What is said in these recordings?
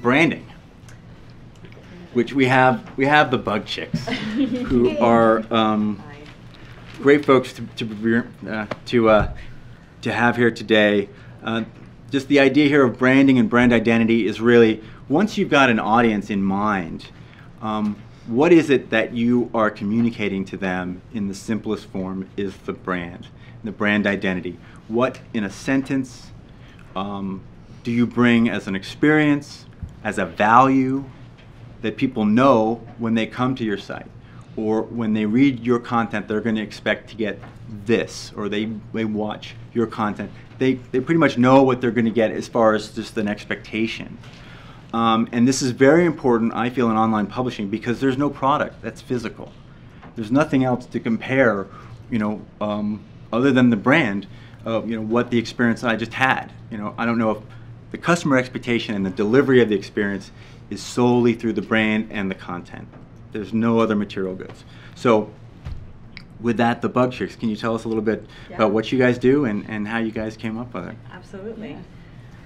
branding, which we have the Bug Chicks, who are great folks to have here today. Just the idea here of branding and brand identity is really, once you've got an audience in mind, what is it that you are communicating to them in the simplest form is the brand, the brand identity. What, in a sentence, do you bring as an experience, as a value that people know when they come to your site? Or when they read your content, they're going to expect to get this, or they watch your content. They pretty much know what they're going to get as far as just an expectation. And this is very important, I feel, in online publishing, because there's no product that's physical. There's nothing else to compare, other than the brand of, what the experience I just had. I don't know if the customer expectation and the delivery of the experience is solely through the brand and the content. There's no other material goods. So with that, the Bug Chicks, can you tell us a little bit about what you guys do and how you guys came up with it? Absolutely.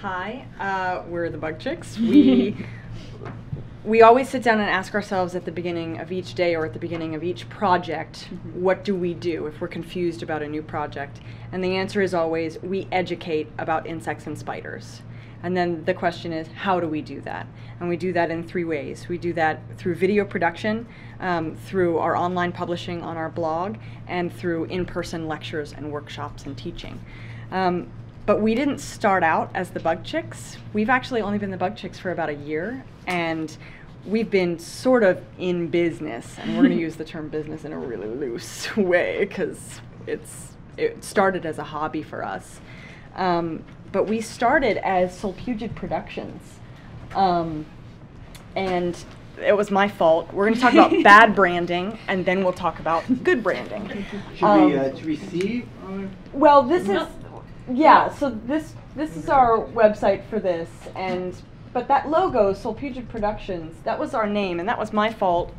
Hi, we're the Bug Chicks. We always sit down and ask ourselves at the beginning of each day or at the beginning of each project, what do we do if we're confused about a new project? And the answer is always, we educate about insects and spiders. And then the question is, how do we do that? And we do that in 3 ways. We do that through video production, through our online publishing on our blog, and through in-person lectures and workshops and teaching. But we didn't start out as the Bug Chicks. We've actually only been the Bug Chicks for about a year, and we've been sort of in business, and we're going to use the term business in a really loose way because it started as a hobby for us. But we started as Solpugid Productions, and it was my fault. We're going to talk about bad branding, and then we'll talk about good branding. Should we see? Well, this is, yeah. So this is our website for this, but that logo, Solpugid Productions, that was our name, and that was my fault.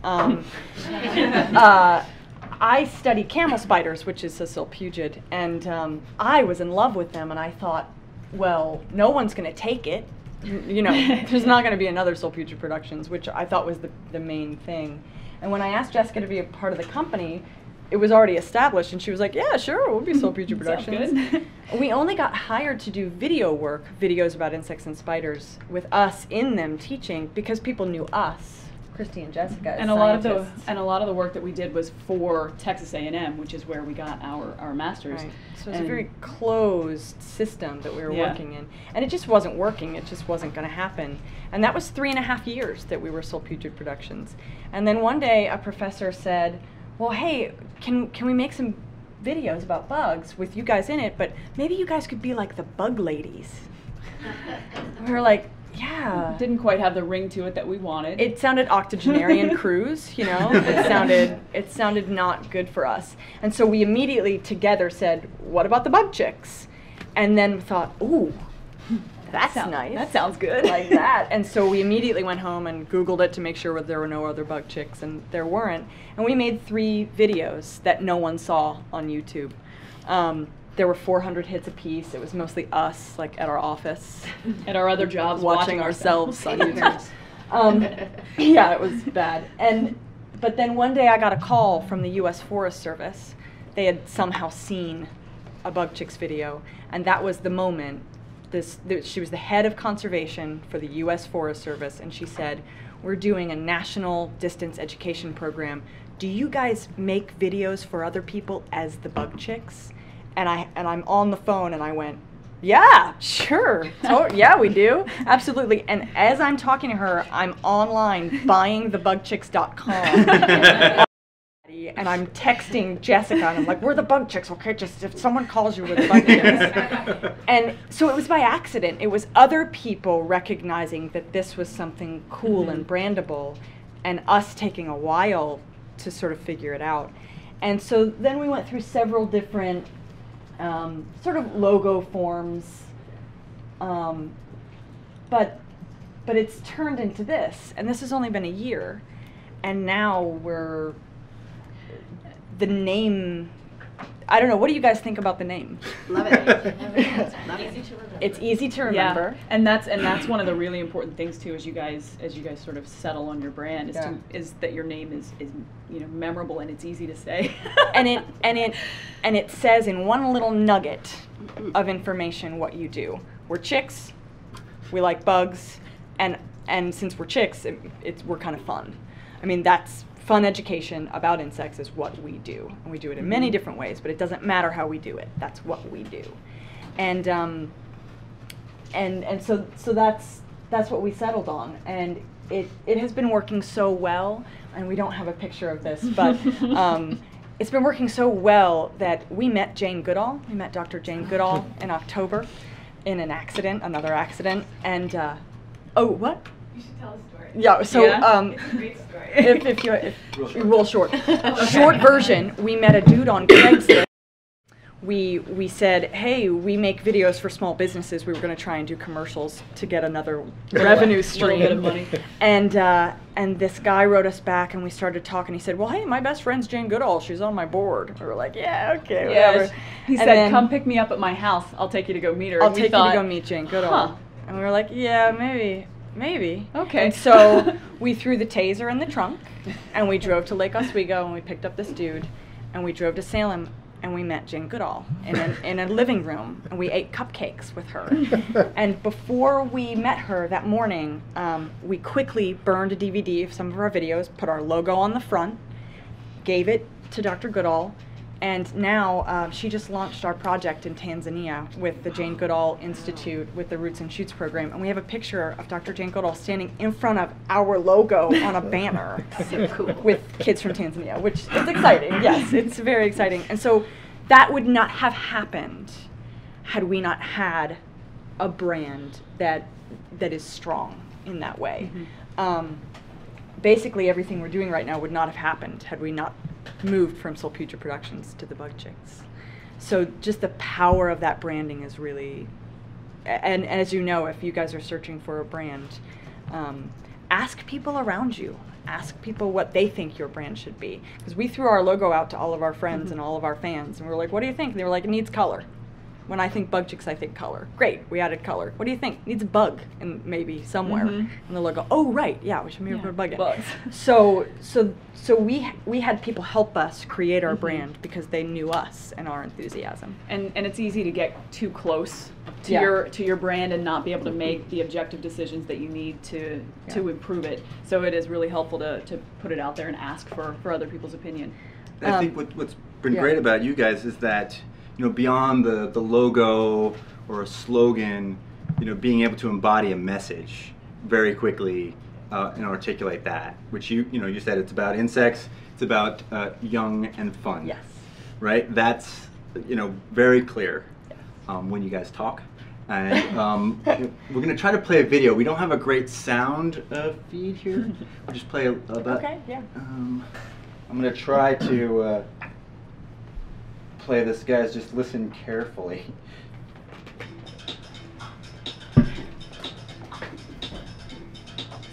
I study camel spiders, which is a Solpugid, and I was in love with them, and I thought, well, no one's going to take it. There's not going to be another Solpugid Productions, which I thought was the main thing. And when I asked Jessica to be a part of the company, it was already established, and she was like, yeah, sure, we'll be Solpugid Productions. We only got hired to do video work, videos about insects and spiders, with us in them teaching, because people knew us, Kristie and Jessica, as and a lot of the work that we did was for Texas A&M, which is where we got our masters. Right. So it's a very closed system that we were working in, and it just wasn't working. It just wasn't going to happen. And that was 3.5 years that we were Solpugid Productions. And then one day a professor said, well, hey, can we make some videos about bugs with you guys in it, but maybe you guys could be like the bug ladies. We were like, yeah. Didn't quite have the ring to it that we wanted. It sounded octogenarian cruise, It sounded not good for us. And so we immediately together said, what about the Bug Chicks? And then thought, ooh, that's nice. That sounds good. Like that. And so we immediately went home and Googled it to make sure there were no other Bug Chicks, and there weren't. And we made 3 videos that no one saw on YouTube. There were 400 hits apiece. It was mostly us, like at our office, at our other jobs, watching ourselves on YouTube. Yeah, it was bad. But then one day I got a call from the U.S. Forest Service. They had somehow seen a Bug Chicks video, and that was the moment. She was the head of conservation for the U.S. Forest Service, and she said, we're doing a national distance education program. Do you guys make videos for other people as the Bug Chicks? And I'm on the phone, and I went, yeah, sure. Yeah, we do. Absolutely. And as I'm talking to her, I'm online buying thebugchicks.com. And I'm texting Jessica, and I'm like, we're the Bug Chicks, okay? Just if someone calls you, we're the Bug Chicks. And so it was by accident. It was other people recognizing that this was something cool and brandable, and us taking a while to sort of figure it out. And so then we went through several different sort of logo forms, but it's turned into this, and this has only been a year, and now the name I don't know. What do you guys think about the name? Love it. Easy to remember. It's easy to remember. Yeah. And that's one of the really important things too, as you guys sort of settle on your brand, is that your name is memorable and it's easy to say. and it says in one little nugget of information what you do. We're chicks. We like bugs, and since we're chicks, we're kind of fun. I mean, that's fun education about insects is what we do, and we do it in many different ways. But it doesn't matter how we do it. That's what we do, and so that's what we settled on, and it has been working so well. And we don't have a picture of this, but it's been working so well that we met Jane Goodall. We met Dr. Jane Goodall in October in another accident, and oh, what? You should tell a story. Yeah, so It's a great story. real short. Short version, we met a dude on Craigslist. We said, hey, we make videos for small businesses. We were going to try and do commercials to get another revenue stream. Little bit of money. And this guy wrote us back, and we started talking. He said, well, hey, my best friend's Jane Goodall. She's on my board. We were like, yeah, okay, whatever. He said, come pick me up at my house. I'll take you to go meet her. I'll take you to go meet Jane Goodall. Huh. And we were like, yeah, maybe. Okay. And so we threw the taser in the trunk, and we drove to Lake Oswego, and we picked up this dude, and we drove to Salem, and we met Jane Goodall in a living room, and we ate cupcakes with her. And before we met her that morning, we quickly burned a DVD of some of our videos, put our logo on the front, gave it to Dr. Goodall, and now she just launched our project in Tanzania with the Jane Goodall Institute with the Roots and Shoots program, and we have a picture of Dr. Jane Goodall standing in front of our logo on a banner. So cool. With kids from Tanzania, which is exciting. Yes, it's very exciting. And so that would not have happened had we not had a brand that is strong in that way. Basically, everything we're doing right now would not have happened had we not moved from Sulputra Productions to the Bug Chicks. So just the power of that branding is really, and as you know, if you guys are searching for a brand, ask people around you. Ask people what they think your brand should be. Because we threw our logo out to all of our friends and all of our fans, and we were like, what do you think? And they were like, it needs color. When I think Bug Chicks, I think color. Great, we added color. What do you think? It needs a bug, and maybe somewhere. And the logo, oh right, yeah, we should maybe put a bug in. Bugs. So we had people help us create our brand because they knew us and our enthusiasm. And it's easy to get too close to your brand and not be able to make the objective decisions that you need to improve it. So it is really helpful to put it out there and ask for other people's opinion. I think what's been great about you guys is that, beyond the logo or a slogan, being able to embody a message very quickly and articulate that, which you said it's about insects, it's about young and fun. Yes. Right? That's, very clear when you guys talk. And we're going to try to play a video. We don't have a great sound feed here. We'll just play a bit. Okay, yeah. I'm going to try to play this, guys. Just listen carefully.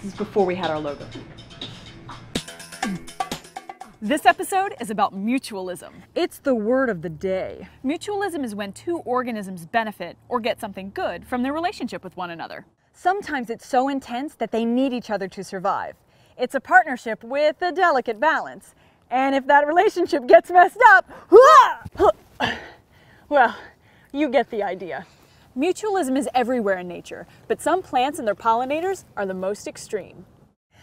This is before we had our logo. This episode is about mutualism. It's the word of the day. Mutualism is when two organisms benefit or get something good from their relationship with one another. Sometimes it's so intense that they need each other to survive. It's a partnership with a delicate balance. And if that relationship gets messed up, well, you get the idea. Mutualism is everywhere in nature, but some plants and their pollinators are the most extreme.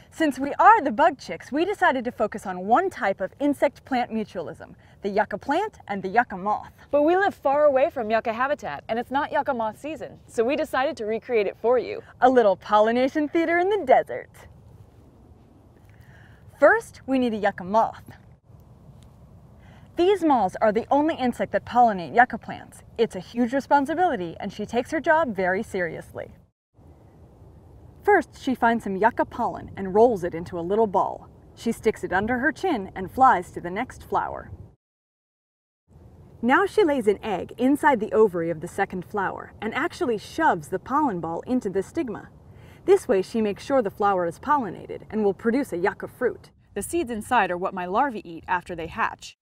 Since we are the Bug Chicks, we decided to focus on one type of insect-plant mutualism, the yucca plant and the yucca moth. But we live far away from yucca habitat, and it's not yucca moth season, so we decided to recreate it for you. A little pollination theater in the desert. First, we need a yucca moth. These moths are the only insect that pollinate yucca plants. It's a huge responsibility, and she takes her job very seriously. First, she finds some yucca pollen and rolls it into a little ball. She sticks it under her chin and flies to the next flower. Now she lays an egg inside the ovary of the second flower and actually shoves the pollen ball into the stigma. This way she makes sure the flower is pollinated and will produce a yucca fruit. The seeds inside are what my larvae eat after they hatch.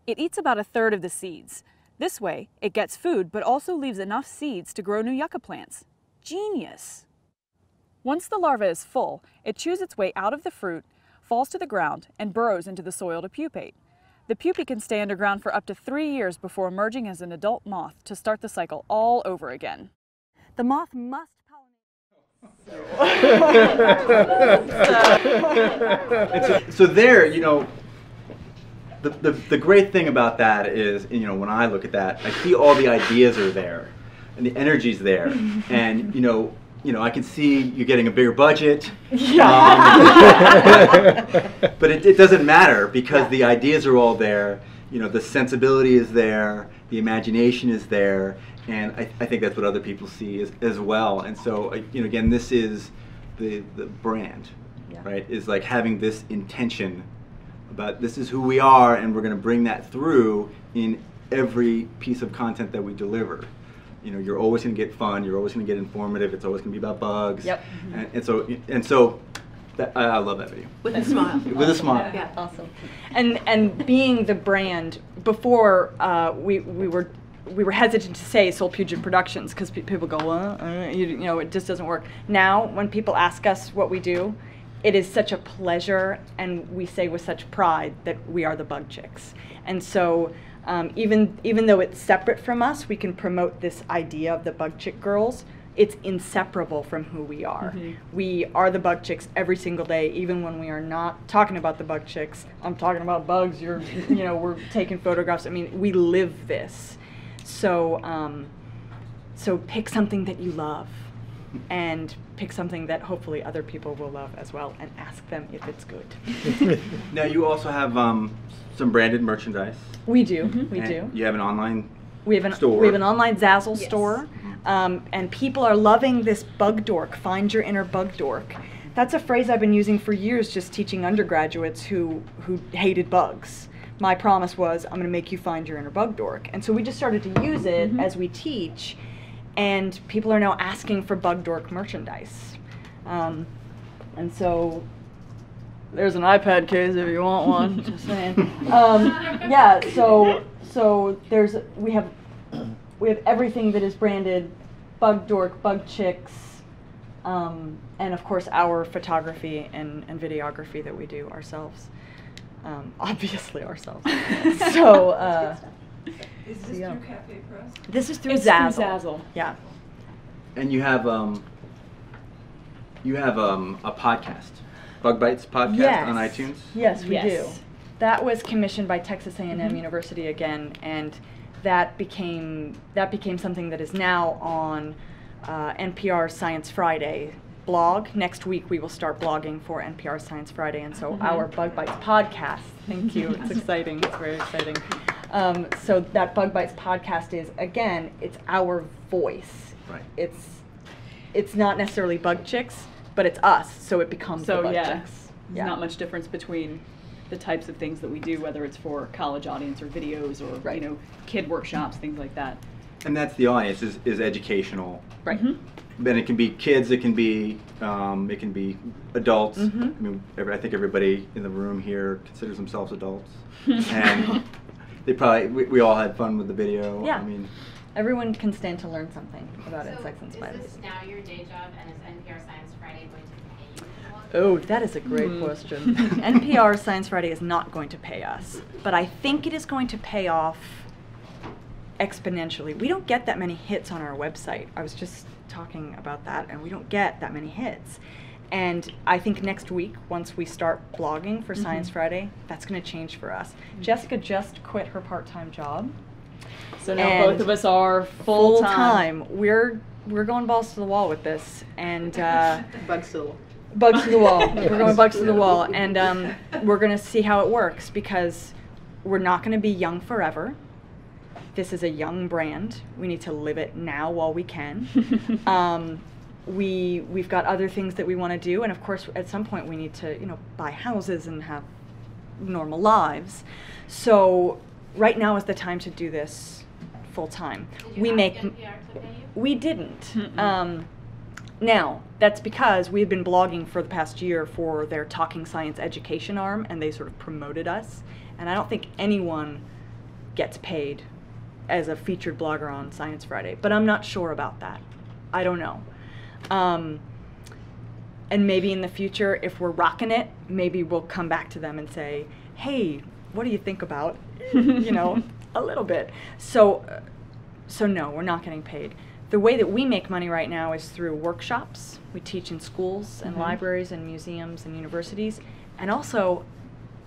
It eats about a third of the seeds. This way, it gets food but also leaves enough seeds to grow new yucca plants. Genius! Once the larva is full, it chews its way out of the fruit, falls to the ground, and burrows into the soil to pupate. The pupae can stay underground for up to 3 years before emerging as an adult moth to start the cycle all over again. The moth must So there, you know, the great thing about that is, you know, when I look at that, I see all the ideas are there, and the energy's there, and you know, I can see you getting a bigger budget. But it doesn't matter because the ideas are all there. You know, the sensibility is there, the imagination is there, and I think that's what other people see as well. And so, you know, again, this is the brand, right? Is like having this intention about this is who we are, and we're going to bring that through in every piece of content that we deliver. You know, you're always going to get fun. You're always going to get informative. It's always going to be about bugs. Yep. And so, that, I love that video. With a smile. With a smile. Yeah, awesome. And being the brand before we were hesitant to say Soul Puget Productions because people go, well, you know, it just doesn't work. Now, when people ask us what we do, it is such a pleasure, and we say with such pride that we are the Bug Chicks. And so. Even though it's separate from us, we can promote this idea of the Bug Chick Girls. It's inseparable from who we are. We are the Bug Chicks every single day, even when we are not talking about the Bug Chicks. I'm talking about bugs. You know, we're taking photographs. I mean, we live this. So, so pick something that you love, and pick something that hopefully other people will love as well, and ask them if it's good. Now you also have some branded merchandise. We do. We do. You have an online store. We have an online Zazzle store, and people are loving this bug dork. Find your inner bug dork. That's a phrase I've been using for years, just teaching undergraduates who hated bugs. My promise was, I'm going to make you find your inner bug dork, and so we just started to use it as we teach, and people are now asking for bug dork merchandise, and so. There's an iPad case if you want one. Just saying. Yeah. So we have everything that is branded Bug Dork, Bug Chicks, and of course our photography and videography that we do ourselves. Obviously ourselves. So. Is this through Cafe Press? This is through It's Zazzle. through Zazzle. Yeah. And you have a podcast. Bug Bites podcast on iTunes? Yes, we do. That was commissioned by Texas A&M University again, and that became something that is now on NPR Science Friday blog. Next week we will start blogging for NPR Science Friday, and so our Bug Bites podcast, thank you, it's exciting, it's very exciting. So that Bug Bites podcast is, again, it's our voice. Right. It's not necessarily Bug Chicks, but it's us, so it becomes the Bug Chicks. There's not much difference between the types of things that we do, whether it's for college audience or videos or you know, kid workshops, things like that. And that's the audience is educational. Right. Then it can be kids, it can be adults. I mean, I think everybody in the room here considers themselves adults, and they probably we all had fun with the video. Yeah. I mean, everyone can stand to learn something about insects and spiders. Is this now your day job, and is NPR Science Friday going to pay you? Oh, that is a great question. NPR Science Friday is not going to pay us, but I think it is going to pay off exponentially. We don't get that many hits on our website. I was just talking about that, and we don't get that many hits. And I think next week, once we start blogging for Science Friday, that's going to change for us. Jessica just quit her part-time job. So now both of us are full-time. We're going balls to the wall with this, and Bugs to the wall. bugs to the wall. We're going bugs to the wall, and we're going to see how it works, because we're not going to be young forever. This is a young brand. We need to live it now while we can. We've got other things that we want to do, and of course, at some point, we need to, buy houses and have normal lives. So right now is the time to do this full time. We didn't. Now, that's because we've been blogging for the past year for their Talking Science education arm, and they sort of promoted us. And I don't think anyone gets paid as a featured blogger on Science Friday, but I'm not sure about that. I don't know. And maybe in the future, if we're rocking it, maybe we'll come back to them and say, hey, what do you think about, you know, a little bit. So no, we're not getting paid. The way that we make money right now is through workshops. We teach in schools and libraries and museums and universities, and also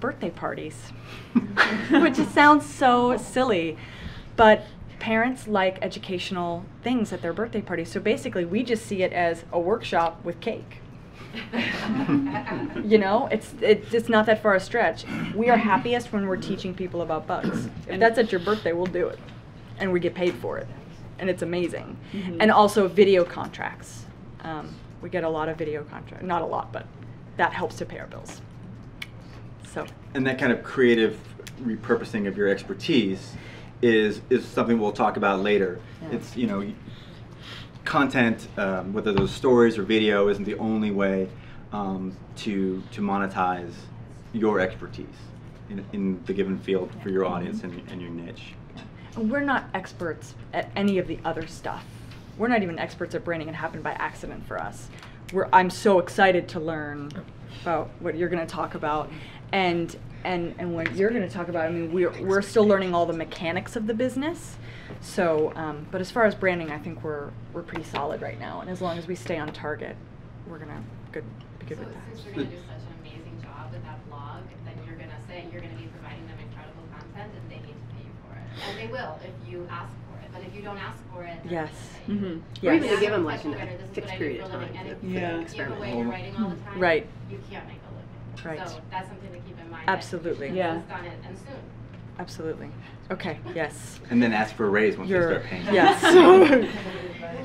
birthday parties, which just sounds so silly, but parents like educational things at their birthday parties. So basically, we just see it as a workshop with cake. You know, it's not that far a stretch. We are happiest when we're teaching people about bugs. If that's at your birthday, we'll do it, and we get paid for it, and it's amazing. And also video contracts. We get a lot of video contracts, not a lot, but that helps to pay our bills. So. And that kind of creative repurposing of your expertise is something we'll talk about later. Yeah. It's, you know, content, whether those stories or video, isn't the only way to monetize your expertise in the given field for your audience and your niche. And we're not experts at any of the other stuff. We're not even experts at branding. It happened by accident for us. I'm so excited to learn about what you're going to talk about, and what you're going to talk about. I mean, we're still learning all the mechanics of the business. So, but as far as branding, I think we're pretty solid right now, and as long as we stay on target, we're gonna be good with that. Since you're gonna do such an amazing job with that blog, then you're gonna be providing them incredible content, and they need to pay you for it, and they will if you ask for it. But if you don't ask for it, then yes, or even to give them like a fixed period of time. And if you give away your writing all the time, right, you can't make a living. Right. So that's something to keep in mind. Absolutely. Yeah. Done it and soon. Absolutely. Okay, yes. And then ask for a raise once they start paying. Yes.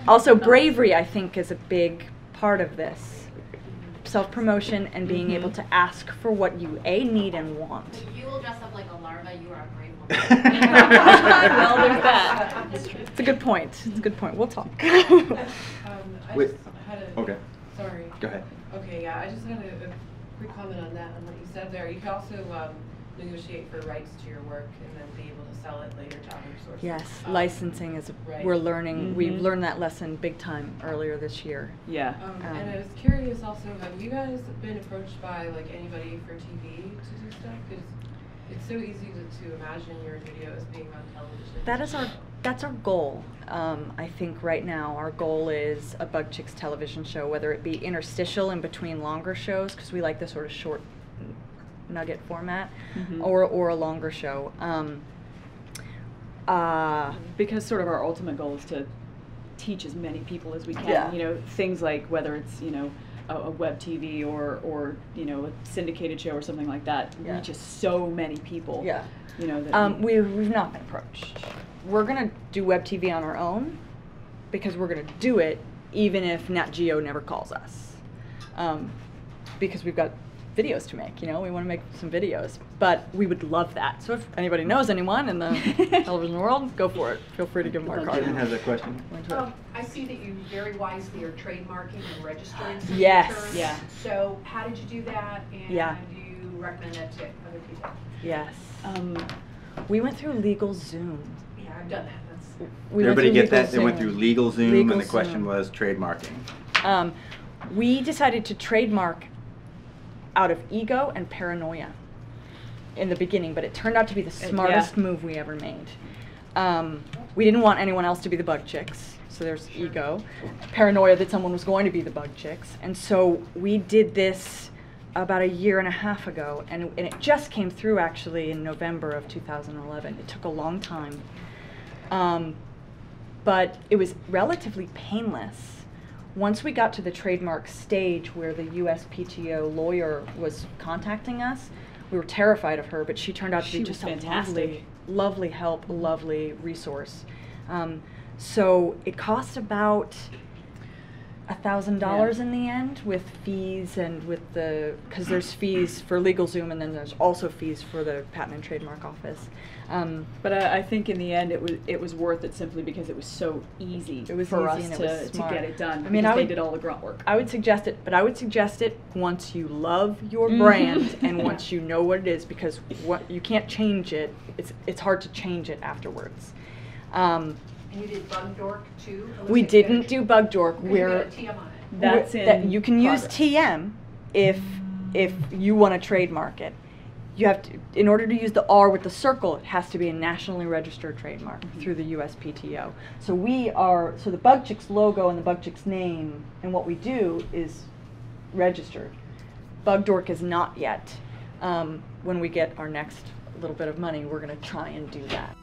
Also, bravery, I think, is a big part of this. Self-promotion and being able to ask for what you need and want. If you will dress up like a larva, you are a brave woman. Well, there's that. It's a good point. It's a good point. We'll talk. Wait. Okay. Sorry. Go ahead. Okay, yeah, I just had a quick comment on that, on what you said there. You can also negotiate for rights to your work and then be able to sell it later to other sources. Yes, licensing is, we're learning, we've learned that lesson big time earlier this year. Yeah. And I was curious also, have you guys been approached by like anybody for TV to do stuff? Because it's so easy to imagine your videos being on television. That's our goal. I think right now our goal is a Bug Chicks television show, whether it be interstitial in between longer shows, because we like the sort of short nugget format, or a longer show. Because sort of our ultimate goal is to teach as many people as we can. You know, things like whether it's, you know, a web TV or you know, a syndicated show or something like that reaches so many people. Yeah. You know that we've not been approached. We're gonna do web TV on our own because we're gonna do it even if Nat Geo never calls us, because we've got videos to make, you know, we want to make some videos, but we would love that. So if anybody knows anyone in the television world, go for it. Feel free to give them our card. Jen has a question. I see that you very wisely are trademarking and registering some Yes. terms. Yeah. So how did you do that, and do you recommend that to other people? Yes. We went through legal Zoom. Yeah, I've done that. That's Everybody get that? They went through legal Zoom, and the Zoom. question was trademarking. We decided to trademark out of ego and paranoia in the beginning, but it turned out to be the smartest move we ever made. We didn't want anyone else to be the Bug Chicks, so there's ego, paranoia that someone was going to be the Bug Chicks, and so we did this about 1.5 years ago, and it just came through actually in November of 2011. It took a long time, but it was relatively painless. Once we got to the trademark stage where the USPTO lawyer was contacting us, we were terrified of her, but she turned out to be just a lovely help, lovely resource. So it cost about $1,000 in the end with fees and with because there's fees for LegalZoom and then there's also fees for the Patent and Trademark Office. But I think in the end it was worth it simply because it was so easy for us to get it done. I mean, they did all the grunt work. I would suggest it, but I would suggest it once you love your brand and once you know what it is, because you can't change it. It's hard to change it afterwards. And you did Bugdork too? We didn't do Bugdork. We're TM on it. That's in you can use TM if you want to trademark it. You have to, in order to use the R with the circle, it has to be a nationally registered trademark through the USPTO. So the Bug Chicks logo and the Bug Chicks name and what we do is registered. Bugdork is not yet. When we get our next little bit of money, we're going to try and do that.